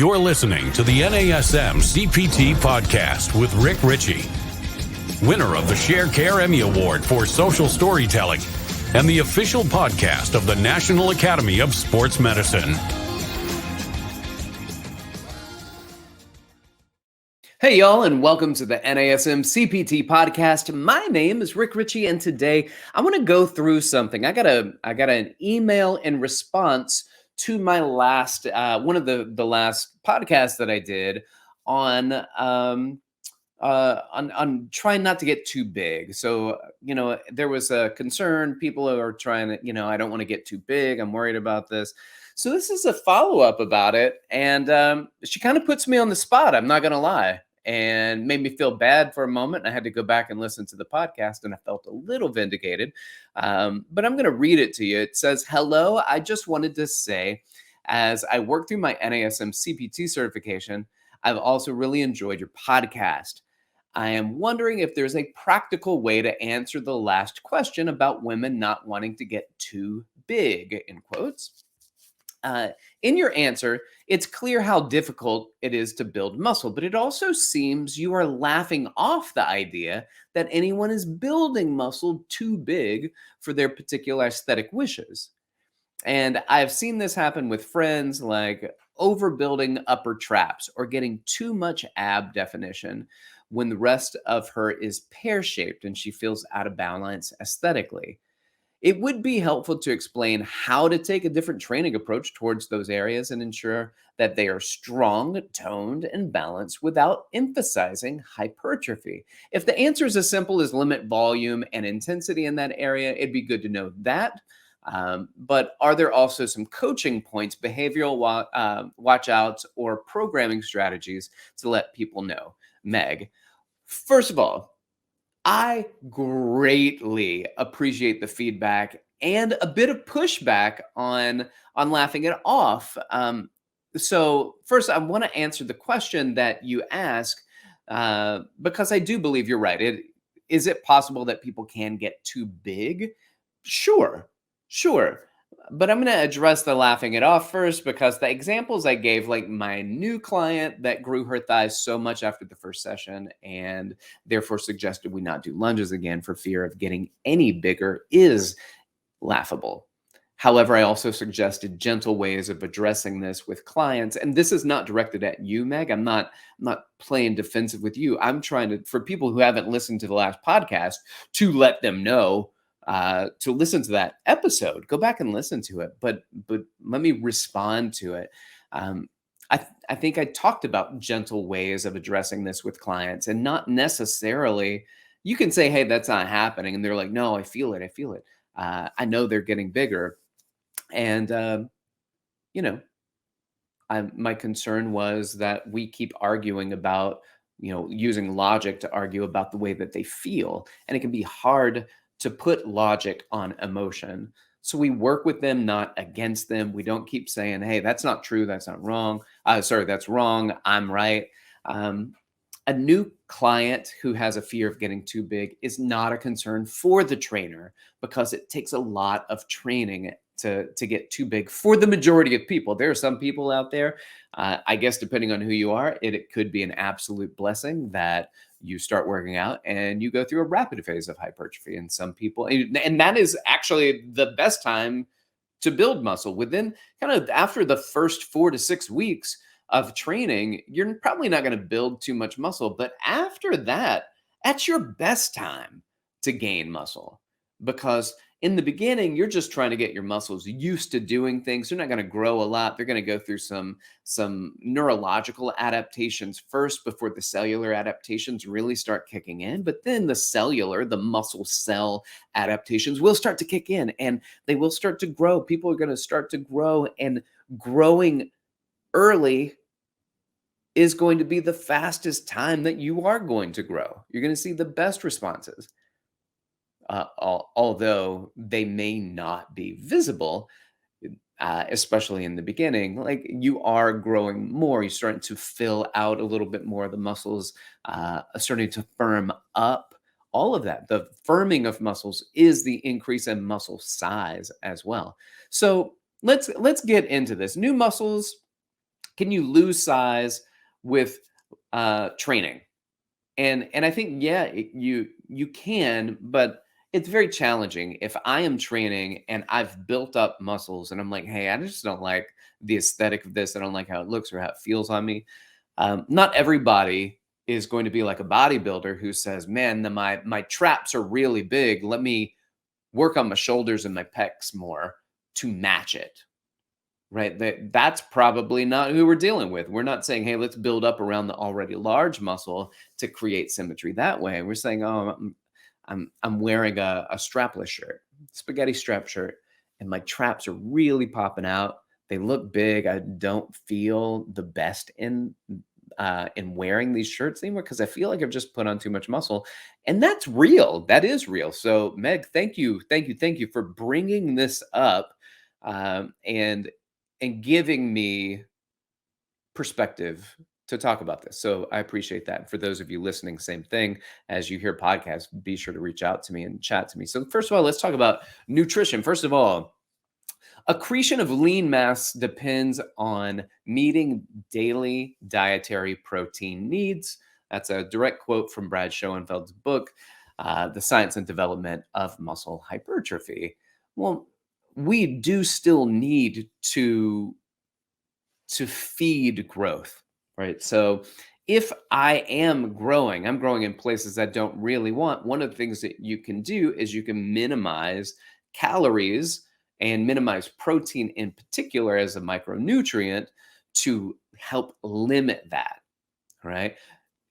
You're listening to the NASM-CPT Podcast with Richey, winner of the Share Care Emmy Award for Social Storytelling and the official podcast of the National Academy of Sports Medicine. Hey y'all, and welcome to the NASM-CPT Podcast. My name is Richey, and today I want to go through something. I got an email in response to my last one of the last podcasts that I did on trying not to get too big. So, there was a concern. People are trying to, I don't want to get too big. I'm worried about this. So this is a follow-up about it. And she kind of puts me on the spot, I'm not going to lie, and made me feel bad for a moment. I had to go back and listen to the podcast, and I felt a little vindicated. But I'm going to read it to you. It says, "Hello, I just wanted to say, as I work through my NASM CPT certification, I've also really enjoyed your podcast. I am wondering if there's a practical way to answer the last question about women not wanting to get too big," in quotes. In your answer, it's clear how difficult it is to build muscle, but it also seems you are laughing off the idea that anyone is building muscle too big for their particular aesthetic wishes. And I've seen this happen with friends, like overbuilding upper traps or getting too much ab definition when the rest of her is pear-shaped and she feels out of balance aesthetically. It would be helpful to explain how to take a different training approach towards those areas and ensure that they are strong, toned, and balanced without emphasizing hypertrophy. If the answer is as simple as limit volume and intensity in that area, it'd be good to know that. But are there also some coaching points, behavioral watch outs, or programming strategies to let people know? Meg, first of all, I greatly appreciate the feedback and a bit of pushback on laughing it off. So first, I want to answer the question that you ask because I do believe you're right. Is it possible that people can get too big? Sure. But I'm going to address the laughing it off first, because the examples I gave, like my new client that grew her thighs so much after the first session and therefore suggested we not do lunges again for fear of getting any bigger, is laughable. However, I also suggested gentle ways of addressing this with clients. And this is not directed at you, Meg. I'm not playing defensive with you. I'm trying to, for people who haven't listened to the last podcast, to let them know to listen to that episode. Go back and listen to it, but let me respond to it. I think I talked about gentle ways of addressing this with clients, and not necessarily, you can say, hey, that's not happening. And they're like, no, I feel it. I know they're getting bigger. And, my concern was that we keep arguing about, using logic to argue about the way that they feel. And it can be hard to put logic on emotion. So we work with them, not against them. We don't keep saying, hey, that's not true. That's not wrong. That's wrong. I'm right. A new client who has a fear of getting too big is not a concern for the trainer, because it takes a lot of training to get too big for the majority of people. There are some people out there, I guess, depending on who you are, it could be an absolute blessing that you start working out and you go through a rapid phase of hypertrophy. And some people, and that is actually the best time to build muscle. Within kind of after the first 4 to 6 weeks of training, you're probably not going to build too much muscle. But after that, that's your best time to gain muscle, because in the beginning, you're just trying to get your muscles used to doing things. They're not going to grow a lot. They're going to go through some neurological adaptations first before the cellular adaptations really start kicking in. But then the muscle cell adaptations will start to kick in, and they will start to grow. People are going to start to grow, and growing early is going to be the fastest time that you are going to grow. You're going to see the best responses. Although they may not be visible, especially in the beginning. Like, you are growing more, you're starting to fill out a little bit more. The muscles are starting to firm up. All of that, the firming of muscles, is the increase in muscle size as well. So let's get into this. New muscles Can you lose size with training? And I think, yeah, you can, but it's very challenging. If I am training and I've built up muscles and I'm like, hey, I just don't like the aesthetic of this. I don't like how it looks or how it feels on me. Not everybody is going to be like a bodybuilder who says, man, my traps are really big. Let me work on my shoulders and my pecs more to match it. Right. That's probably not who we're dealing with. We're not saying, hey, let's build up around the already large muscle to create symmetry that way. We're saying, oh, I'm wearing a strapless shirt, spaghetti strap shirt, and my traps are really popping out. They look big. I don't feel the best in wearing these shirts anymore because I feel like I've just put on too much muscle, and that's real. That is real. So, Meg, thank you for bringing this up, and giving me perspective to talk about this. So I appreciate that. For those of you listening, same thing. As you hear podcasts, be sure to reach out to me and chat to me. So first of all, let's talk about nutrition. First of all, accretion of lean mass depends on meeting daily dietary protein needs. That's a direct quote from Brad Schoenfeld's book, The Science and Development of Muscle Hypertrophy. Well, we do still need to feed growth, right? So if I am growing, I'm growing in places I don't really want. One of the things that you can do is you can minimize calories and minimize protein in particular as a micronutrient to help limit that, right?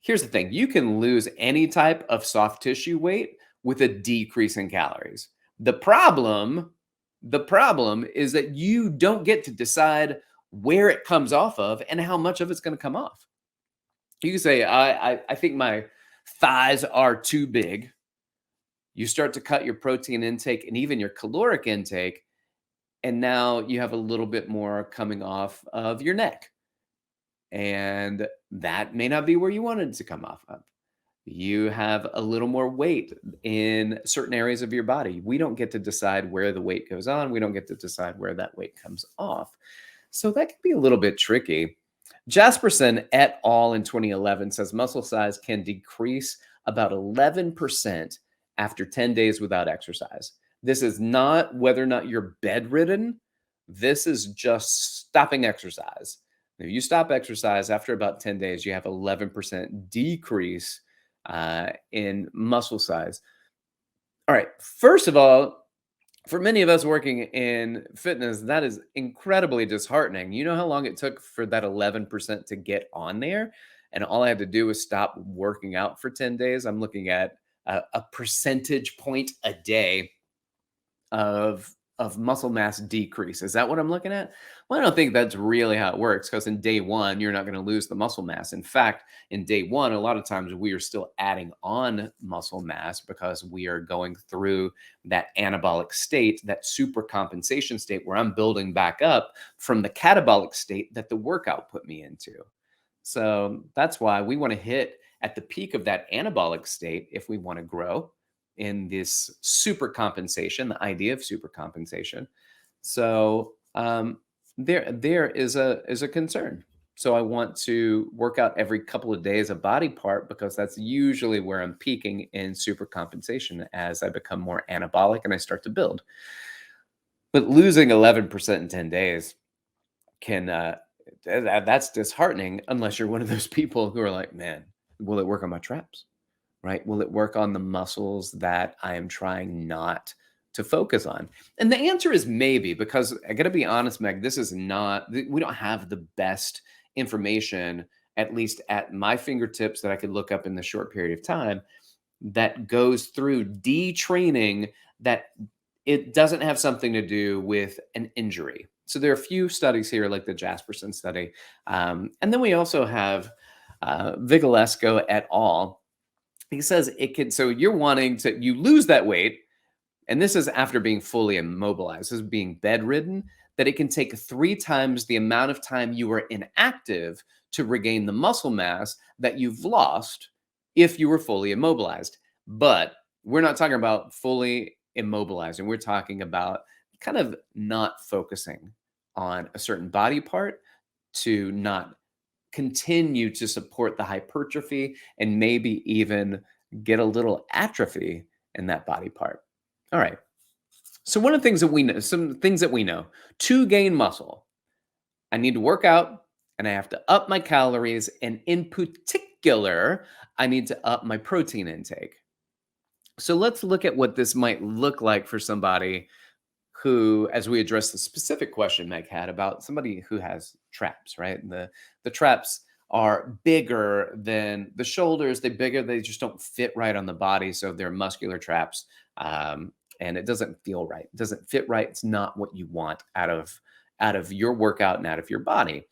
Here's the thing. You can lose any type of soft tissue weight with a decrease in calories. The problem is that you don't get to decide where it comes off of and how much of it's going to come off. You can say, I think my thighs are too big. You start to cut your protein intake and even your caloric intake, and now you have a little bit more coming off of your neck. And that may not be where you wanted it to come off of. You have a little more weight in certain areas of your body. We don't get to decide where the weight goes on. We don't get to decide where that weight comes off. So that can be a little bit tricky. Jasperson et al. In 2011 says muscle size can decrease about 11% after 10 days without exercise. This is not whether or not you're bedridden. This is just stopping exercise. If you stop exercise after about 10 days, you have 11% decrease in muscle size. All right. First of all, for many of us working in fitness, that is incredibly disheartening. You know how long it took for that 11% to get on there? And all I had to do was stop working out for 10 days. I'm looking at a percentage point a day of muscle mass decrease. Is that what I'm looking at? Well, I don't think that's really how it works, because in day one, you're not going to lose the muscle mass. In fact, in day one, a lot of times we are still adding on muscle mass because we are going through that anabolic state, that super compensation state where I'm building back up from the catabolic state that the workout put me into. So that's why we want to hit at the peak of that anabolic state if we want to grow in this super compensation, the idea of super compensation. So there is a concern. So I want to work out every couple of days a body part, because that's usually where I'm peaking in super compensation as I become more anabolic and I start to build. But losing 11% in 10 days can that's disheartening, unless you're one of those people who are like, man, will it work on my traps? Right? Will it work on the muscles that I am trying not to focus on? And the answer is maybe, because I got to be honest, Meg, this is not, we don't have the best information, at least at my fingertips, that I could look up in the short period of time, that goes through detraining that it doesn't have something to do with an injury. So there are a few studies here, like the Jasperson study. And then we also have Vigilesco et al. He says it can, so you're wanting to, you lose that weight, and this is after being fully immobilized, this is being bedridden, that it can take 3 times the amount of time you were inactive to regain the muscle mass that you've lost if you were fully immobilized. But we're not talking about fully immobilizing. We're talking about kind of not focusing on a certain body part to not continue to support the hypertrophy and maybe even get a little atrophy in that body part. All right. So one of the things that we know, some things that we know, to gain muscle, I need to work out and I have to up my calories. And in particular, I need to up my protein intake. So let's look at what this might look like for somebody who, as we address the specific question Meg had about somebody who has traps, right? And the traps are bigger than the shoulders. They just don't fit right on the body. So they're muscular traps. And it doesn't feel right. It doesn't fit right. It's not what you want out of your workout and out of your body.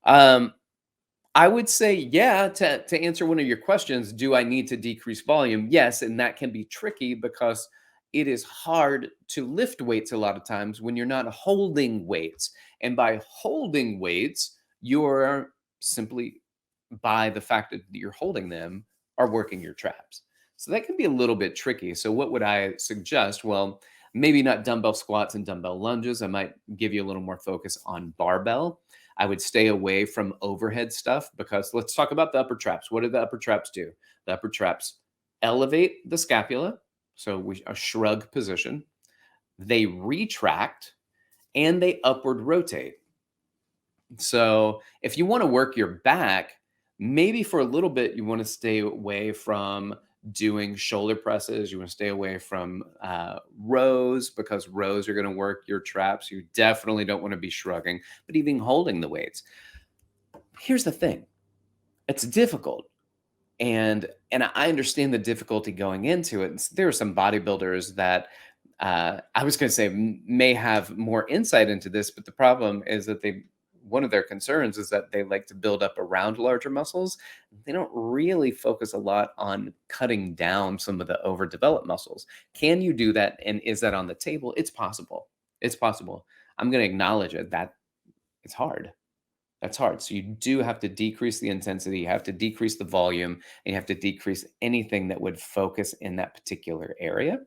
I would say, yeah, to answer one of your questions, do I need to decrease volume? Yes, and that can be tricky because it is hard to lift weights a lot of times when you're not holding weights. And by holding weights, you're simply, by the fact that you're holding them, are working your traps. So that can be a little bit tricky. So what would I suggest? Well, maybe not dumbbell squats and dumbbell lunges. I might give you a little more focus on barbell. I would stay away from overhead stuff because let's talk about the upper traps. What do the upper traps do? The upper traps elevate the scapula. So a shrug position. They retract and they upward rotate. So if you want to work your back, maybe for a little bit, you want to stay away from doing shoulder presses. You want to stay away from rows because rows are going to work your traps. You definitely don't want to be shrugging, but even holding the weights. Here's the thing. It's difficult. And I understand the difficulty going into it. There are some bodybuilders that I was going to say may have more insight into this, but the problem is that one of their concerns is that they like to build up around larger muscles. They don't really focus a lot on cutting down some of the overdeveloped muscles. Can you do that? And is that on the table? It's possible. It's possible. I'm going to acknowledge it that it's hard. That's hard. So you do have to decrease the intensity, you have to decrease the volume, and you have to decrease anything that would focus in that particular area.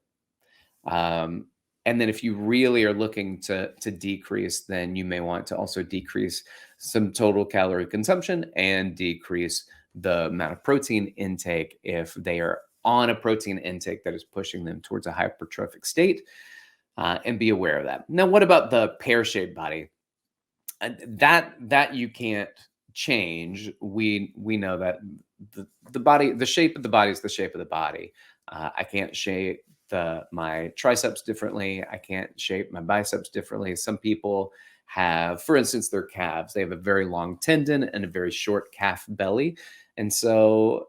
And then if you really are looking to decrease, then you may want to also decrease some total calorie consumption and decrease the amount of protein intake if they are on a protein intake that is pushing them towards a hypertrophic state, and be aware of that. Now, what about the pear-shaped body? That you can't change. We know that the body, the shape of the body is the shape of the body. I can't shape my triceps differently. I can't shape my biceps differently. Some people have, for instance, their calves. They have a very long tendon and a very short calf belly. And so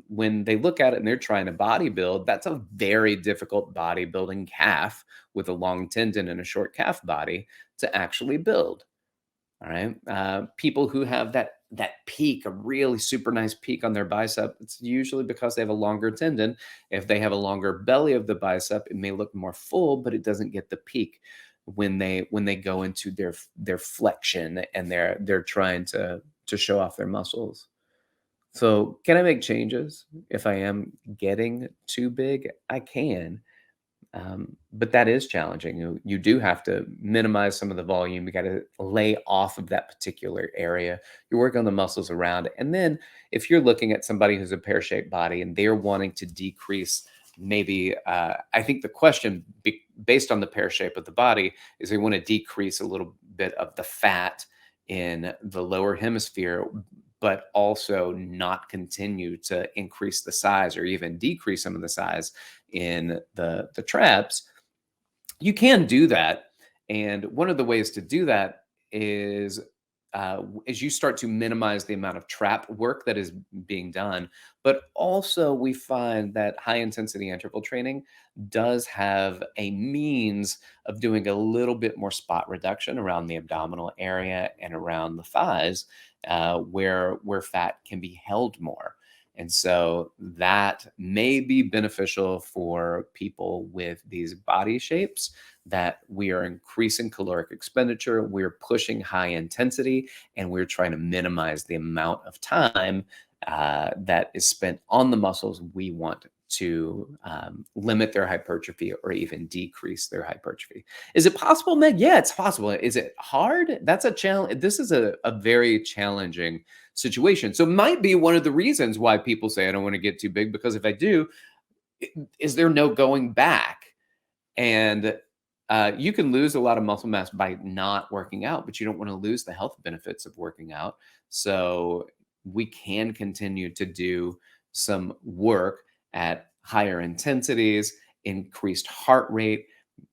when they look at it and they're trying to bodybuild, that's a very difficult bodybuilding calf with a long tendon and a short calf body to actually build. All right. People who have that peak, a really super nice peak on their bicep, it's usually because they have a longer tendon. If they have a longer belly of the bicep, it may look more full, but it doesn't get the peak when they go into their flexion and they're trying to show off their muscles. So can I make changes if I am getting too big? I can. But that is challenging. You do have to minimize some of the volume. You got to lay off of that particular area. You work on the muscles around it. And then if you're looking at somebody who's a pear-shaped body and they're wanting to decrease, maybe I think the question based on the pear shape of the body is they want to decrease a little bit of the fat in the lower hemisphere, but also not continue to increase the size or even decrease some of the size in the traps. You can do that. And one of the ways to do that is as you start to minimize the amount of trap work that is being done. But also we find that high intensity interval training does have a means of doing a little bit more spot reduction around the abdominal area and around the thighs, where fat can be held more. And so that may be beneficial for people with these body shapes that we are increasing caloric expenditure, we're pushing high intensity, and we're trying to minimize the amount of time that is spent on the muscles we want to limit their hypertrophy or even decrease their hypertrophy. Is it possible, Meg? Yeah, it's possible. Is it hard? That's a challenge. This is a very challenging situation. So it might be one of the reasons why people say, I don't want to get too big, because if I do, is there no going back? And you can lose a lot of muscle mass by not working out, but you don't want to lose the health benefits of working out. So we can continue to do some work at higher intensities, increased heart rate,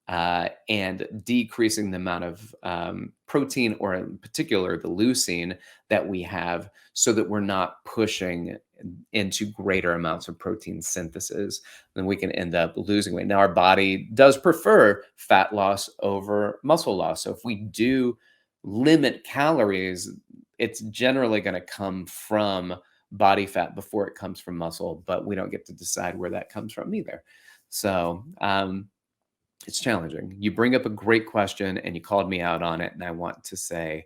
and decreasing the amount of protein, or in particular the leucine that we have, so that we're not pushing into greater amounts of protein synthesis, then we can end up losing weight. Now, our body does prefer fat loss over muscle loss. So if we do limit calories, it's generally going to come from body fat before it comes from muscle, but we don't get to decide where that comes from either. So it's challenging. You bring up a great question and you called me out on it, and I want to say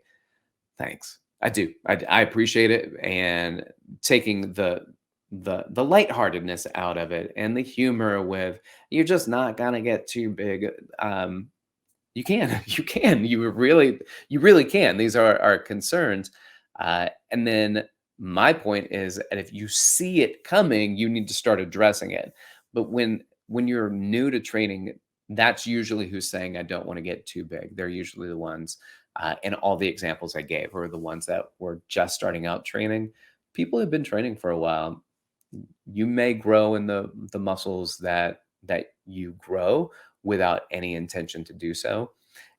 thanks. I do. I appreciate it, and taking the lightheartedness out of it and the humor with, you're just not gonna get too big. You can, you really can. These are our concerns. And then my point is that if you see it coming, you need to start addressing it. But when you're new to training, that's usually who's saying, I don't want to get too big. They're usually the ones, and all the examples I gave are the ones that were just starting out training. People have been training for a while. You may grow in the muscles that you grow without any intention to do so.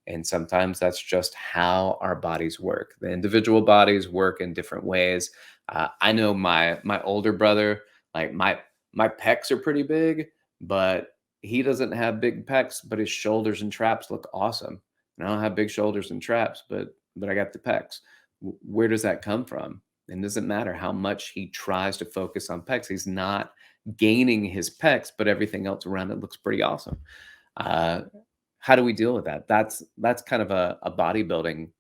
And sometimes that's just how our bodies work. The individual bodies work in different ways. I know my older brother, like my pecs are pretty big, but he doesn't have big pecs, but his shoulders and traps look awesome. And I don't have big shoulders and traps, but I got the pecs. Where does that come from? And it doesn't matter how much he tries to focus on pecs. He's not gaining his pecs, but everything else around it looks pretty awesome. How do we deal with that? That's kind of a bodybuilding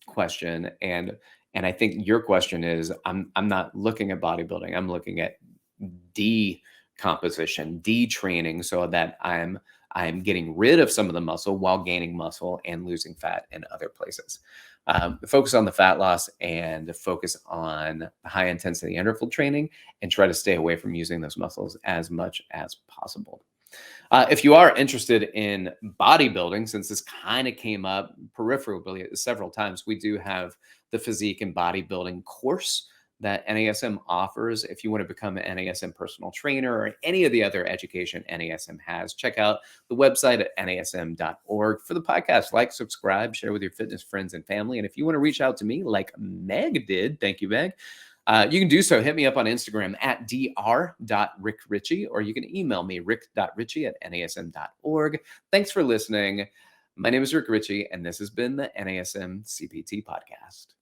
question. And I think your question is, I'm not looking at bodybuilding. I'm looking at decomposition, detraining, so that I'm getting rid of some of the muscle while gaining muscle and losing fat in other places. Focus on the fat loss and focus on high intensity interval training, and try to stay away from using those muscles as much as possible. If you are interested in bodybuilding, since this kind of came up peripherally several times, we do have the physique and bodybuilding course that NASM offers. If you want to become an NASM personal trainer or any of the other education NASM has, check out the website at nasm.org. For the podcast, like, subscribe, share with your fitness friends and family. And if you want to reach out to me like Meg did, thank you, Meg, you can do so. Hit me up on Instagram at dr.rickrichey, or you can email me rick.richey@nasm.org. Thanks for listening. My name is Rick Richey, and this has been the NASM CPT Podcast.